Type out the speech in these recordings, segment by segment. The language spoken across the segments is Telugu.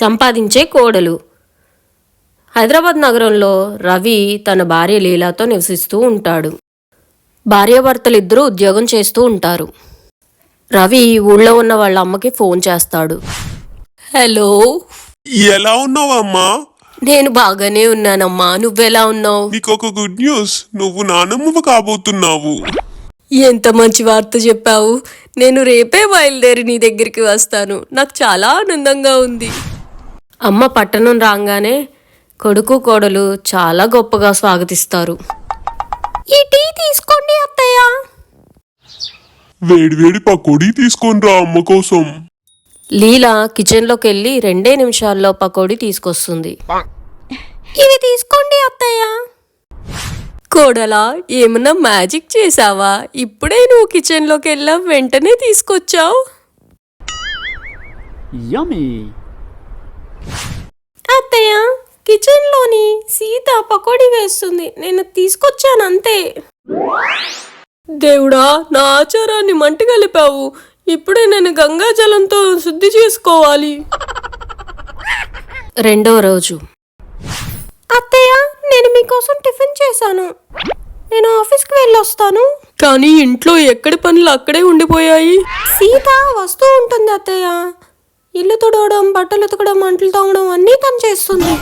సంపాదించే కోడలు. హైదరాబాద్ నగరంలో రవి తన భార్య లీలాతో నివసిస్తూ ఉంటాడు. భార్యాభర్తలిద్దరూ ఉద్యోగం చేస్తూ ఉంటారు. రవి ఊళ్ళో ఉన్న వాళ్ళ అమ్మకి ఫోన్ చేస్తాడు. హలో, ఎలా ఉన్నావమ్మా? నేను బాగానే ఉన్నానమ్మా, నువ్వెలా ఉన్నావు? నీకొక గుడ్ న్యూస్, నువ్వు నానమ్మవ కాబోతున్నావు. ఎంత మంచి వార్త చెప్పావు. నేను రేపే బయలుదేరి నీ దగ్గరికి వస్తాను. నాకు చాలా ఆనందంగా ఉంది. అమ్మ పట్టణం రాగానే కొడుకు కోడలు చాలా గొప్పగా స్వాగతిస్తారు. ఈ టీ తీసుకోండి అత్తయ్య. వేడివేడి పకోడీ తీసుకొని రా అమ్మ కోసం. లీలా కిచెన్లోకి వెళ్ళి 2 నిమిషాల్లో పకోడీ తీసుకొస్తుంది. ఇవి తీసుకోండి అత్తయ్య. కోడలా, ఏమన్నా మ్యాజిక్ చేసావా? ఇప్పుడే నువ్వు కిచెన్లోకి వెళ్ళా వెంటనే తీసుకొచ్చావు. అత్తయ్య, కిచెన్లోని సీత పకోడీ వేస్తుంది, నేను తీసుకొచ్చానంతే. దేవుడా, నా ఆచారాన్ని మంట కలిపావు. ఇప్పుడే నేను గంగాజలంతో శుద్ధి చేసుకోవాలి. 2వ రోజు. అత్తయ్య, నేను మీకోసం టిఫిన్ చేశాను. నేను ఆఫీస్కి వెళ్ళొస్తాను. కానీ ఇంట్లో ఎక్కడి పనులు అక్కడే ఉండిపోయాయి. సీత వస్తూ ఉంటుంది అత్తయ్య. ఇల్లు తుడవడం, బట్టలు ఉతకడం, అంట్లు తోమడం అన్నీ తను చేస్తుంది.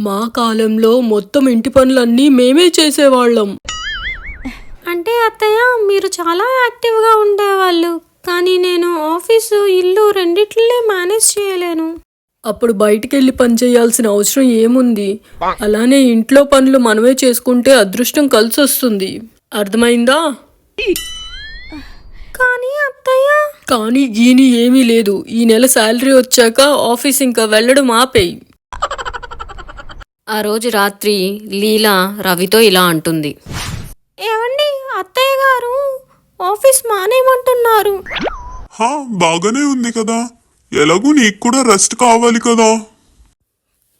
మా కాలంలో మొత్తం ఇంటి పనులన్నీ మేమే చేసేవాళ్ళం. అంటే అత్తయ్య, మీరు చాలా యాక్టివ్గా ఉండేవాళ్ళు. కానీ నేను ఆఫీసు, ఇల్లు రెండిట్లే మేనేజ్ చేయలేను. అప్పుడు బయటికెళ్ళి పని చేయాల్సిన అవసరం ఏముంది? అలానే ఇంట్లో పనులు మనమే చేసుకుంటే అదృష్టం కలిసి వస్తుంది. అర్థమైందా? కానీ అత్తయ్య. కానీ గీని ఏమీ లేదు. ఈ నెల శాలరీ వచ్చాక ఆఫీస్ ఇంకా వెళ్ళడం ఆపేయి. ఆ రోజు రాత్రి లీలా రవితో ఇలా అంటుంది. ఏమండి, అత్తయ్య గారు ఆఫీస్ మానేయమంటున్నారు. బాగానే ఉంది కదా, ఎలాగూ నీకు కూడా రెస్ట్ కావాలి కదా.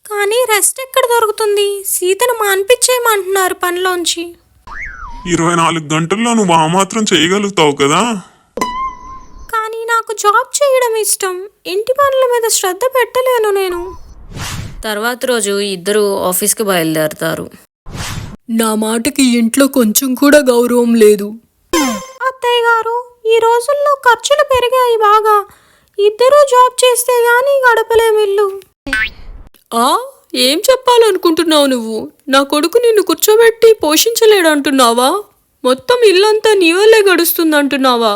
కానీ రెస్ట్ ఎక్కడ దొరుకుతుంది? సీతను మాన్పించేయమంటున్నారు పనిలోంచి. 24 గంటల్లో నువ్వు ఆ మాత్రం చేయగలుగుతావు కదా. కానీ నాకు జాబ్ చేయడం ఇష్టం. ఇంటి పనుల మీద శ్రద్ధ పెట్టలేను నేను. తర్వాత రోజు ఇద్దరు ఆఫీస్కి బయలుదేరతారు. నా మాటకి ఇంట్లో కొంచెం కూడా గౌరవం లేదు. అత్తయ్య గారు, ఈ రోజుల్లో ఖర్చులు పెరిగాయి బాగా. ఇద్దరూ జాబ్ చేస్తే గానీ గడపలేమిల్లు. ఏం చెప్పాలనుకుంటున్నావు నువ్వు? నా కొడుకు నిన్ను కూర్చోబెట్టి పోషించలేడంటున్నావా? మొత్తం ఇల్లంతా నీ వల్లే గడుస్తుందంటున్నావా?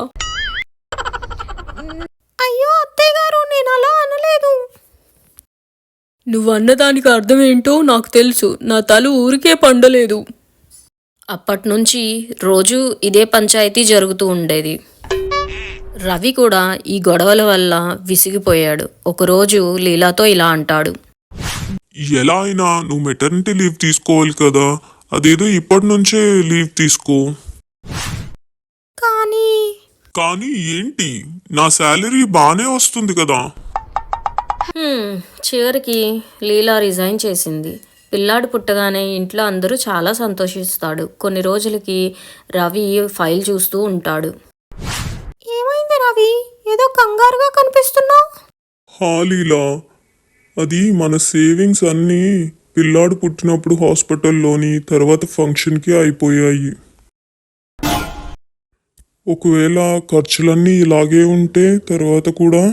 అయ్యో అత్తయ్య గారు, నేను అలా అనలేదు. నువ్వన్నదానికి అర్థం ఏంటో నాకు తెలుసు. నా తల ఊరికే పండలేదు. అప్పట్నుంచి రోజు ఇదే పంచాయతీ జరుగుతూ ఉండేది. రవి కూడా ఈ గొడవల వల్ల విసిగిపోయాడు. ఒకరోజు లీలాతో ఇలా అంటాడు. ఎలా అయినా నువ్వు మెటర్నిటీ లీవ్ తీసుకోవాలి కదా, అదేదో ఇప్పటి నుంచే లీవ్ తీసుకో. కానీ ఏంటి, నా శాలరీ బాగానే వస్తుంది కదా. చివరికి లీలా రిజైన్ చేసింది. పిల్లాడు పుట్టగానే ఇంట్లో అందరూ చాలా సంతోషిస్తాడు. కొన్ని రోజులకి రవి ఫైల్ చూస్తూ ఉంటాడు. ఏమైంది రవి, ఏదో కంగారుగా కనిపిస్తున్నావు? లీలా, అది మన సేవింగ్స్ అన్నీ పిల్లాడు పుట్టినప్పుడు హాస్పిటల్లోని తర్వాత ఫంక్షన్కి అయిపోయాయి. ఒకవేళ ఖర్చులన్నీ ఇలాగే ఉంటే తర్వాత కూడా.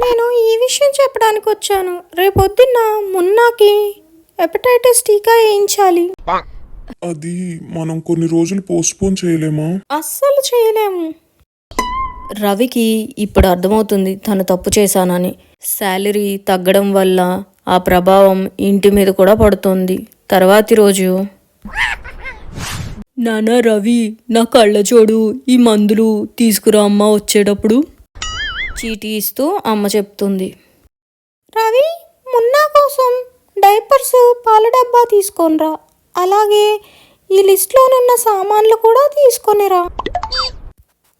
నేను ఈ విషయం చెప్పడానికి వచ్చాను. రేపొద్దున్న మున్నాకి హెపటైటిస్ టీకా వేయించాలి. అది మనం కొన్ని రోజులు పోస్ట్పోన్ చేయలేమా? అస్సలు చేయలేము. రవికి ఇప్పుడు అర్థమవుతుంది తను తప్పు చేశానని. శాలరీ తగ్గడం వల్ల ఆ ప్రభావం ఇంటి మీద కూడా పడుతుంది. తర్వాతి రోజు, నానా రవి, నా కళ్ళజోడు, ఈ మందులు తీసుకురా అమ్మ వచ్చేటప్పుడు. చీటీ ఇస్తూ అమ్మ చెప్తుంది. రవి, మున్నా కోసం డైపర్స్, పాల డబ్బా తీసుకొనిరా. అలాగే ఈ లిస్ట్లోనున్న సామాన్లు కూడా తీసుకొనిరా.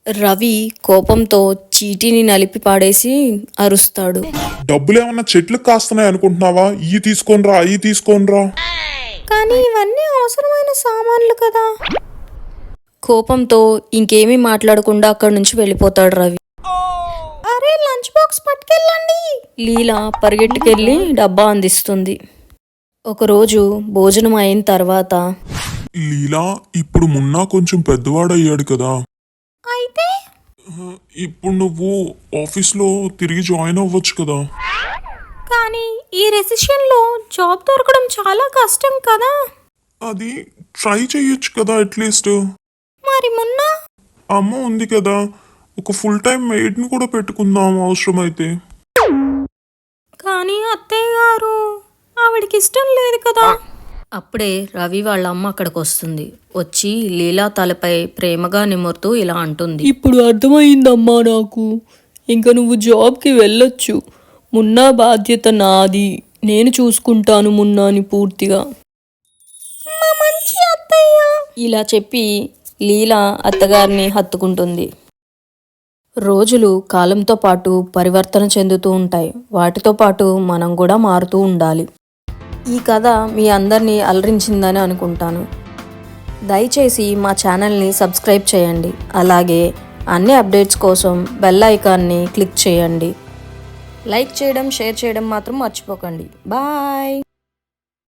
రవి కోపంతో చీటీని నలిపి పాడేసి అరుస్తాడు. డబ్బులేమన్నా చెట్లకు కాస్తున్నాయి అనుకుంటున్నావా? ఈ తీసుకోనరా, ఈ తీసుకోనరా. కానీ ఇవన్నీ అవసరమైన సామాన్లు కదా. కోపంతో ఇంకేమీ మాట్లాడకుండా అక్కడి నుంచి వెళ్ళిపోతాడు రవి. అరే వెళ్ళి లంచ్ బాక్స్ పట్టుకెళ్ళండి. లీలా పరిగెట్టుకెళ్ళి డబ్బా అందిస్తుంది. ఒకరోజు భోజనం అయిన తర్వాత లీలా ఇప్పుడు మున్నా కొంచెం పెద్దవాడయ్యాడు కదా, అయితే ఇప్పుడు నువ్వు ఆఫీస్లో తిరిగి జాయిన్ అవ్వచ్చు కదా. కానీ ఈ రెసిషన్లో జాబ్ దొరకడం చాలా కష్టం కదా. అది ట్రై చేయొచ్చు కదా అట్లీస్ట్. మరి మొన్న అమ్మ ఉంది కదా, ఒక ఫుల్ టైం మెయిడ్ని కూడా పెట్టుకుందాం అవసరమైతే. కానీ అత్తయ్య గారు ఆవిడకి ఇష్టం లేదు కదా. అప్పుడే రవి వాళ్ళ అమ్మ అక్కడికి వస్తుంది. వచ్చి లీలా తలపై ప్రేమగా నిమురుతూ ఇలా అంటుంది. ఇప్పుడు అర్థమైందమ్మా నాకు. ఇంకా నువ్వు జాబ్కి వెళ్ళొచ్చు. మున్నా బాధ్యత నాది. నేను చూసుకుంటాను మున్నాని పూర్తిగా. మా మంచి అత్తయ్య. ఇలా చెప్పి లీలా అత్తగారిని హత్తుకుంటుంది. రోజులు కాలంతో పాటు పరివర్తన చెందుతూ ఉంటాయి. వాటితో పాటు మనం కూడా మారుతూ ఉండాలి. ఈ కథ మీ అందరినీ అలరించిందని అనుకుంటాను. దయచేసి మా ఛానల్ని సబ్స్క్రైబ్ చేయండి. అలాగే అన్ని అప్డేట్స్ కోసం బెల్ ఐకాన్ని క్లిక్ చేయండి. లైక్ చేయడం, షేర్ చేయడం మాత్రం మర్చిపోకండి. బాయ్.